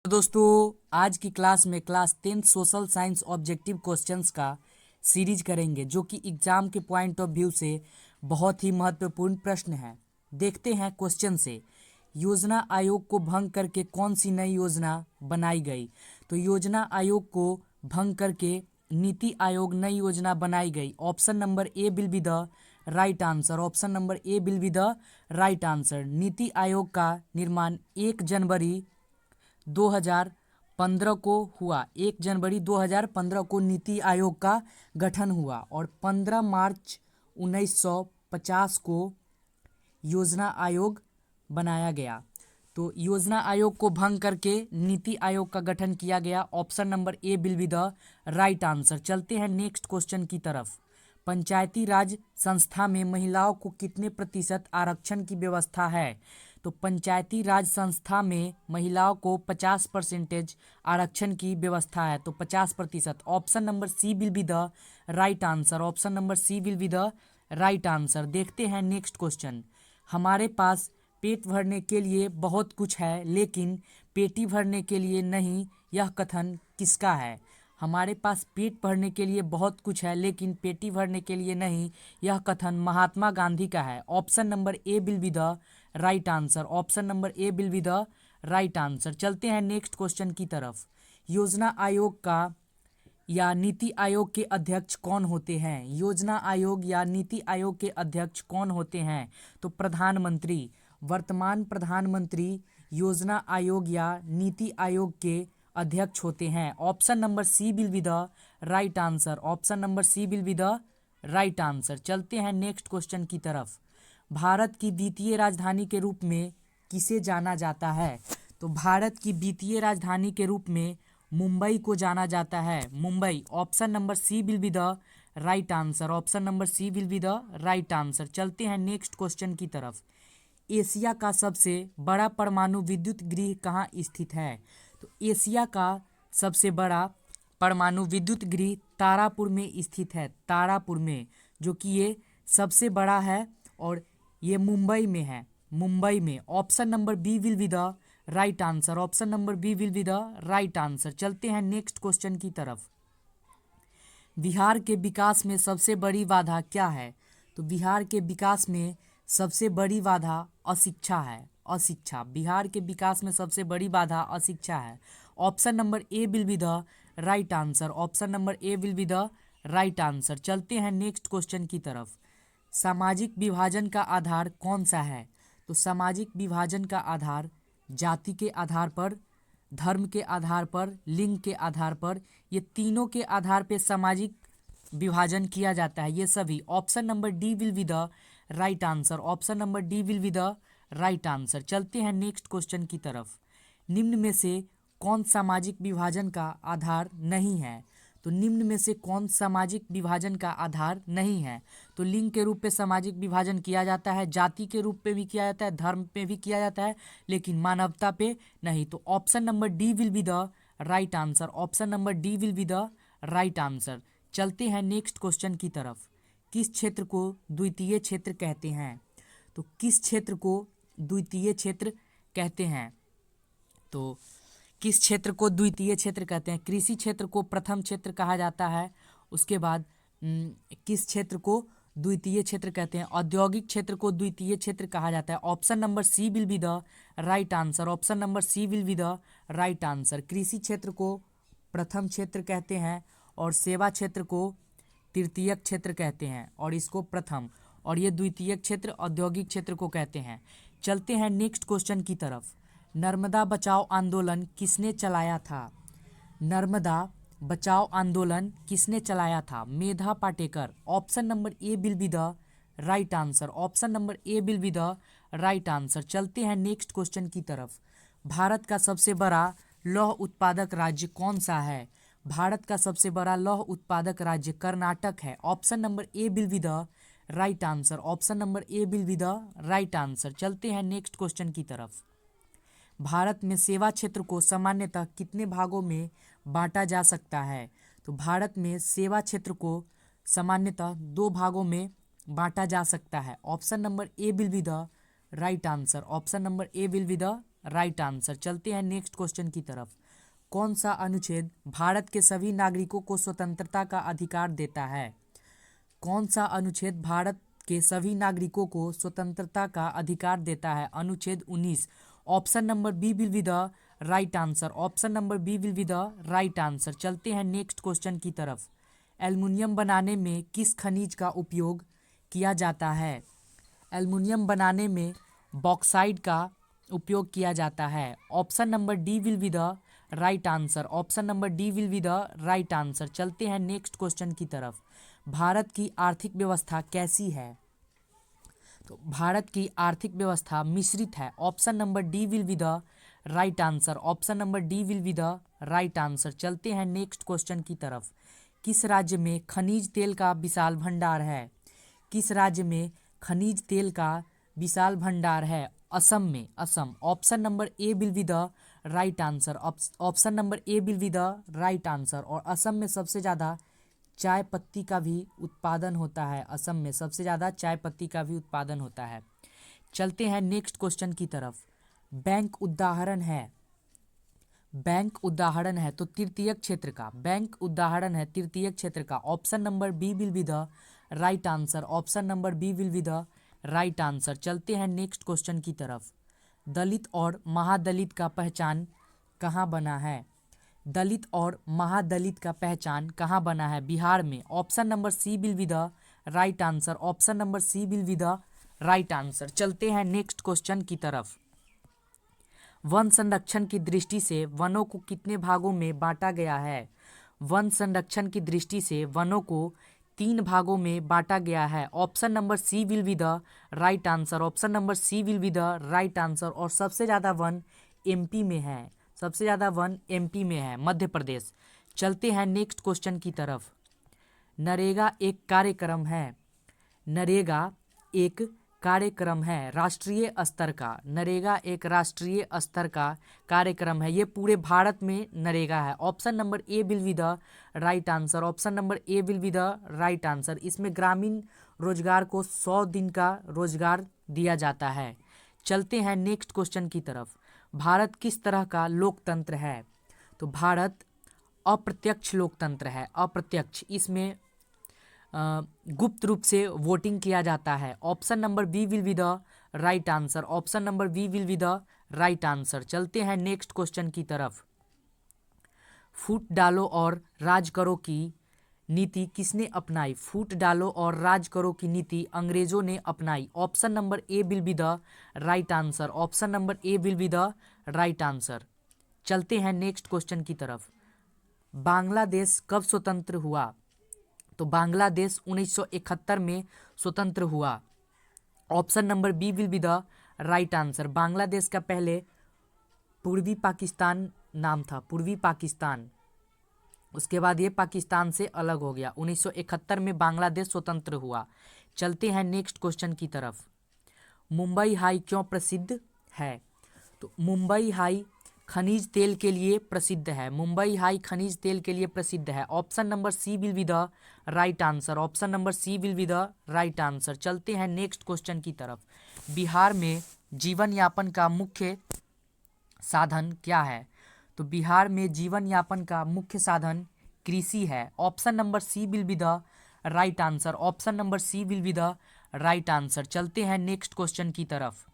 तो दोस्तों आज की क्लास में class 10 social science objective questions का सीरीज करेंगे जो कि एग्जाम के पॉइंट ऑफ व्यू से बहुत ही महत्वपूर्ण प्रश्न है। देखते हैं क्वेश्चन से। योजना आयोग को भंग करके कौन सी नई योजना बनाई गई? तो योजना आयोग को भंग करके नीति आयोग नई योजना बनाई गई। Option number A will be the right answer. Option number A will be the right answer. NITI Aayog का निर्माण 1 जनवरी 2015 को हुआ। 1 जनवरी 2015 को नीति आयोग का गठन हुआ और 15 मार्च 1950 को योजना आयोग बनाया गया। तो योजना आयोग को भंग करके नीति आयोग का गठन किया गया। Option number A will be the right answer. चलते हैं नेक्स्ट क्वेश्चन की तरफ। पंचायती राज संस्था में महिलाओं को कितने प्रतिशत आरक्षण की व्यवस्था है? तो पंचायती राज संस्था में महिलाओं को 50% आरक्षण की व्यवस्था है। तो 50%। Option number C will be the right answer. Option number C will be the right answer. देखते हैं नेक्स्ट क्वेश्चन। हमारे पास पेट भरने के लिए बहुत कुछ है लेकिन पेटी भरने के लिए नहीं, यह कथन किसका है? हमारे पास पेट भरने के लिए बहुत कुछ है लेकिन पेटी भरने के लिए नहीं, यह कथन महात्मा गांधी का है। Option number A will be the right answer. Option number A will be the right answer. चलते हैं नेक्स्ट क्वेश्चन की तरफ। योजना आयोग का या नीति आयोग के अध्यक्ष कौन होते हैं? योजना आयोग या नीति आयोग के अध्यक्ष कौन होते हैं? तो प्रधानमंत्री। वर्तमान प्रधानमंत्री योजना आयोग या नीति आयोग के अध्यक्ष होते हैं। Option number C will be the right answer. Option number C will be the right answer. चलते हैं नेक्स्ट क्वेश्चन की तरफ। भारत की द्वितीय राजधानी के रूप में किसे जाना जाता है? तो भारत की द्वितीय राजधानी के रूप में मुंबई को जाना जाता है। Mumbai. Option number C will be the right answer. Option number C will be the right answer. चलते हैं नेक्स्ट क्वेश्चन की तरफ। एशिया का सबसे बड़ा परमाणु विद्युत गृह कहाँ स्थित है? तो एशिया का सबसे बड़ा परमाणु विद्युत गृह तारापुर में स्थित है। तारापुर में, जो कि ये सबसे बड़ा है और ये मुंबई में है। मुंबई में। Option number B will be the right answer. Option number B will be the right answer. चलते हैं नेक्स्ट क्वेश्चन की तरफ। बिहार के विकास में सबसे बड़ी बाधा क्या है? तो बिहार के विकास में सबसे बड़ी बाधा अशिक्षा है। अशिक्षा। बिहार के विकास में सबसे बड़ी बाधा अशिक्षा है। Option number A will be the right answer. Option number A will be the right answer. चलते हैं नेक्स्ट क्वेश्चन की तरफ। सामाजिक विभाजन का आधार कौन सा है? तो सामाजिक विभाजन का आधार जाति के आधार पर, धर्म के आधार पर, लिंग के आधार पर, ये तीनों के आधार पे सामाजिक विभाजन किया जाता है। ये सभी। Option number D will be the right answer. Option number D will be the right answer. चलते हैं नेक्स्ट क्वेश्चन की तरफ। निम्न में से कौन सामाजिक विभाजन का आधार नहीं है? तो निम्न में से कौन सामाजिक विभाजन का आधार नहीं है? तो लिंग के रूप पे सामाजिक विभाजन किया जाता है, जाति के रूप पे भी किया जाता है, धर्म पे भी किया जाता है, लेकिन मानवता पे नहीं। तो option number D will be the right answer. Option number D will be the right answer. चलते हैं नेक्स्ट क्वेश्चन की तरफ। किस क्षेत्र को द्वितीय क्षेत्र कहते हैं? तो किस क्षेत्र को द्वितीय क्षेत्र कहते हैं? तो किस क्षेत्र को द्वितीय क्षेत्र कहते हैं? कृषि क्षेत्र को प्रथम क्षेत्र कहा जाता है। उसके बाद किस क्षेत्र को द्वितीय क्षेत्र कहते हैं? औद्योगिक क्षेत्र को द्वितीय क्षेत्र कहा जाता है। Option number C will be the right answer. Option number C will be the right answer. कृषि क्षेत्र को प्रथम क्षेत्र कहते हैं और सेवा क्षेत्र को तृतीयक क्षेत्र कहते हैं और इसको प्रथम, और ये द्वितीयक क्षेत्र औद्योगिक क्षेत्र को कहते हैं। चलते हैं नेक्स्ट क्वेश्चन की तरफ। नर्मदा बचाओ आंदोलन किसने चलाया था? नर्मदा बचाओ आंदोलन किसने चलाया था? Medha Patkar. Option number A will be the right answer. Option number A will be the right answer. चलते हैं नेक्स्ट क्वेश्चन की तरफ। भारत का सबसे बड़ा लौह उत्पादक राज्य कौन सा है? भारत का सबसे बड़ा लौह उत्पादक राज्य कर्नाटक है। Option number A will be the right answer. Option number A will be the right answer. चलते हैं नेक्स्ट क्वेश्चन की तरफ। भारत में सेवा क्षेत्र को सामान्यतः कितने भागों में बांटा जा सकता है? तो भारत में सेवा क्षेत्र को सामान्यतः 2 भागों में बांटा जा सकता है। Option number A will be the right answer. Option number A will be the right answer. चलते हैं नेक्स्ट क्वेश्चन की तरफ। कौन सा अनुच्छेद भारत के सभी नागरिकों को स्वतंत्रता का अधिकार देता है? कौन सा अनुच्छेद भारत के सभी नागरिकों को स्वतंत्रता का अधिकार देता है? अनुच्छेद 19। Option number B will be the right answer. Option number B will be the right answer. चलते हैं नेक्स्ट क्वेश्चन की तरफ। एल्युमिनियम बनाने में किस खनिज का उपयोग किया जाता है? एल्युमिनियम बनाने में बॉक्साइट का उपयोग किया जाता है। Option number D will be the right answer. Option number D will be the right answer. चलते हैं नेक्स्ट क्वेश्चन की तरफ। भारत की आर्थिक व्यवस्था कैसी है? तो भारत की आर्थिक व्यवस्था मिश्रित है। Option number D will be the right answer. Option number D will be the right answer. चलते हैं नेक्स्ट क्वेश्चन की तरफ। किस राज्य में खनिज तेल का विशाल भंडार है? किस राज्य में खनिज तेल का विशाल भंडार है? असम में। Assam. Option number A will be the right answer. Option number A will be the right answer. और असम में सबसे ज़्यादा चाय पत्ती का भी उत्पादन होता है। असम में सबसे ज़्यादा चाय पत्ती का भी उत्पादन होता है। चलते हैं नेक्स्ट क्वेश्चन की तरफ। बैंक उदाहरण है। बैंक उदाहरण है तो तृतीयक क्षेत्र का। बैंक उदाहरण है तृतीयक क्षेत्र का। Option number B will be the right answer. Option number B will be the right answer. चलते हैं नेक्स्ट क्वेश्चन की तरफ। दलित और महादलित का पहचान कहाँ बना है? दलित और महादलित का पहचान कहाँ बना है? बिहार में। Option number C will be the right answer. Option number C will be the right answer. चलते हैं नेक्स्ट क्वेश्चन की तरफ। वन संरक्षण की दृष्टि से वनों को कितने भागों में बांटा गया है? वन संरक्षण की दृष्टि से वनों को 3 भागों में बांटा गया है। Option number C will be the right answer. Option number C will be the right answer. और सबसे ज़्यादा वन एमपी में है। सबसे ज़्यादा वन एमपी में है, मध्य प्रदेश। चलते हैं नेक्स्ट क्वेश्चन की तरफ। नरेगा एक कार्यक्रम है। नरेगा एक कार्यक्रम है राष्ट्रीय स्तर का। नरेगा एक राष्ट्रीय स्तर का कार्यक्रम है। ये पूरे भारत में नरेगा है। Option number A will be the right answer. Option number A will be the right answer. इसमें ग्रामीण रोजगार को 100 दिन का रोजगार दिया जाता है। चलते हैं नेक्स्ट क्वेश्चन की तरफ। भारत किस तरह का लोकतंत्र है? तो भारत अप्रत्यक्ष लोकतंत्र है। अप्रत्यक्ष। इसमें गुप्त रूप से वोटिंग किया जाता है। Option number B will be the right answer. Option number B will be the right answer. चलते हैं नेक्स्ट क्वेश्चन की तरफ। फूट डालो और राज करो की नीति किसने अपनाई? फूट डालो और राज करो की नीति अंग्रेजों ने अपनाई। Option number A will be the right answer. Option number A will be the right answer. चलते हैं नेक्स्ट क्वेश्चन की तरफ। बांग्लादेश कब स्वतंत्र हुआ? तो बांग्लादेश 1971 में स्वतंत्र हुआ। Option number B will be the right answer. Bangladesh का पहले पूर्वी पाकिस्तान नाम था, पूर्वी पाकिस्तान। उसके बाद ये पाकिस्तान से अलग हो गया। 1971 में बांग्लादेश स्वतंत्र हुआ। चलते हैं नेक्स्ट क्वेश्चन की तरफ। मुंबई हाई क्यों प्रसिद्ध है? तो मुंबई हाई खनिज तेल के लिए प्रसिद्ध है। मुंबई हाई खनिज तेल के लिए प्रसिद्ध है। Option number C will be the right answer. Option number C will be the right answer. चलते हैं नेक्स्ट क्वेश्चन की तरफ। बिहार में जीवन यापन का मुख्य साधन क्या है? तो बिहार में जीवन यापन का मुख्य साधन कृषि है। Option number C will be the right answer. Option number C will be the right answer. चलते हैं नेक्स्ट क्वेश्चन की तरफ।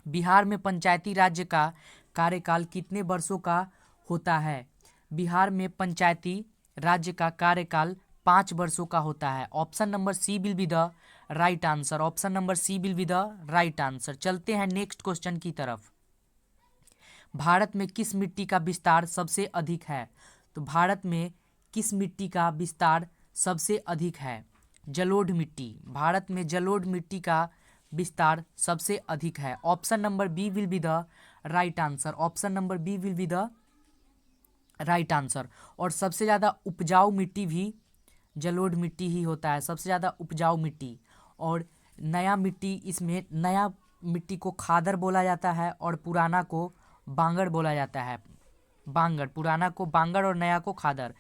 बिहार में पंचायती राज्य का कार्यकाल कितने वर्षों का होता है? बिहार में पंचायती राज्य का कार्यकाल 5 वर्षों का होता है। Option number C will be the right answer. Option number C will be the right answer. चलते हैं नेक्स्ट क्वेश्चन की तरफ। भारत में किस मिट्टी का विस्तार सबसे अधिक है? तो भारत में किस मिट्टी का विस्तार सबसे अधिक है? जलोढ़ मिट्टी। भारत में जलोढ़ मिट्टी का विस्तार सबसे अधिक है। Option number B will be the right answer. Option number B will be the right answer. और सबसे ज़्यादा उपजाऊ मिट्टी भी जलोढ़ मिट्टी ही होता है, सबसे ज़्यादा उपजाऊ मिट्टी। और नया मिट्टी, इसमें नया मिट्टी को खादर बोला जाता है और पुराना को बांगड़ बोला जाता है। बांगड़, पुराना को बांगड़ और नया को खादर।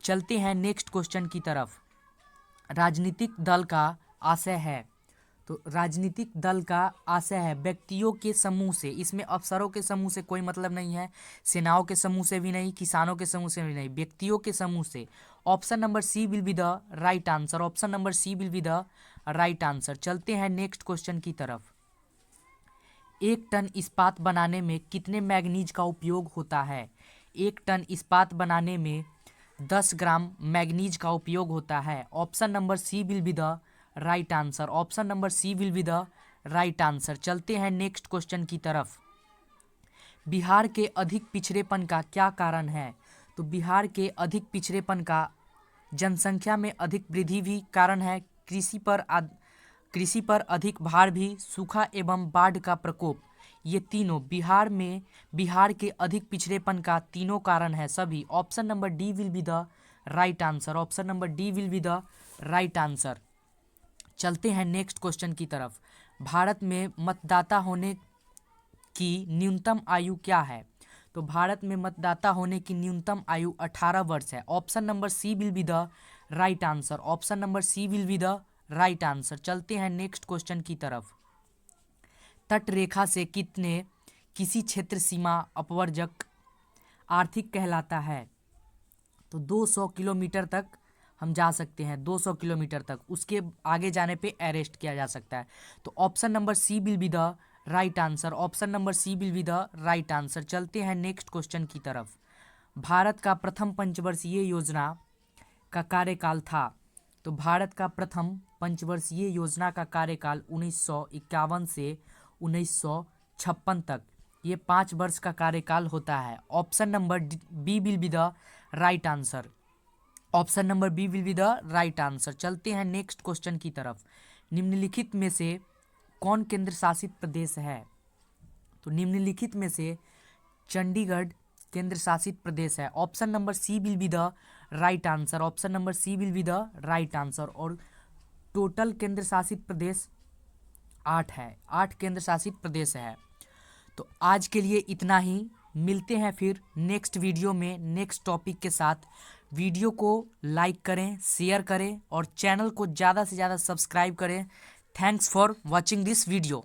चलते हैं नेक्स्ट क्वेश्चन की तरफ। राजनीतिक दल का आशय है। तो राजनीतिक दल का आशय है व्यक्तियों के समूह से, इसमें अफसरों के समूह से कोई मतलब नहीं है, सेनाओं के समूह से भी नहीं, किसानों के समूह से भी नहीं, व्यक्तियों के समूह से। Option number C will be the right answer, option number C will be the right answer. चलते हैं नेक्स्ट क्वेश्चन की तरफ। 1 टन इस्पात बनाने में कितने मैग्नीज का उपयोग होता है? 1 टन इस्पात बनाने में 10 ग्राम मैग्नीज का उपयोग होता है। Option number C will be the right answer, option number C will be the right answer. चलते हैं नेक्स्ट क्वेश्चन की तरफ। बिहार के अधिक पिछड़ेपन का क्या कारण है? तो बिहार के अधिक पिछड़ेपन का जनसंख्या में अधिक वृद्धि भी कारण है, कृषि पर अधिक भार भी, सूखा एवं बाढ़ का प्रकोप, ये तीनों बिहार के अधिक पिछड़ेपन का तीनों कारण है सभी। Option number D will be the right answer, option number D will be the right answer. चलते हैं नेक्स्ट क्वेश्चन की तरफ। भारत में मतदाता होने की न्यूनतम आयु क्या है? तो भारत में मतदाता होने की न्यूनतम आयु 18 वर्ष है। Option number C will be the right answer, option number C will be the right answer. चलते हैं नेक्स्ट क्वेश्चन की तरफ। तट रेखा से किसी क्षेत्र सीमा अपवर्जक आर्थिक कहलाता है? तो 200 किलोमीटर तक हम जा सकते हैं, 200 किलोमीटर तक, उसके आगे जाने पे अरेस्ट किया जा सकता है। तो option number C will be the right answer, option number C will be the right answer. चलते हैं नेक्स्ट क्वेश्चन की तरफ। भारत का प्रथम पंचवर्षीय योजना का कार्यकाल था? तो भारत का प्रथम पंचवर्षीय योजना का कार्यकाल 1951 से 1956 तक, ये 5 वर्ष का कार्यकाल होता है। Option number B will be the right answer, option number B will be the right answer. चलते हैं नेक्स्ट क्वेश्चन की तरफ। निम्नलिखित में से कौन केंद्र शासित प्रदेश है? तो निम्नलिखित में से चंडीगढ़ केंद्र शासित प्रदेश है। Option number C will be the right answer, option number C will be the right answer. और टोटल केंद्र शासित प्रदेश 8 है, 8 केंद्र शासित प्रदेश है। तो आज के लिए इतना ही, मिलते हैं फिर नेक्स्ट वीडियो में नेक्स्ट टॉपिक के साथ। वीडियो को लाइक करें, शेयर करें और चैनल को ज़्यादा से ज़्यादा सब्सक्राइब करें। Thanks for watching this video.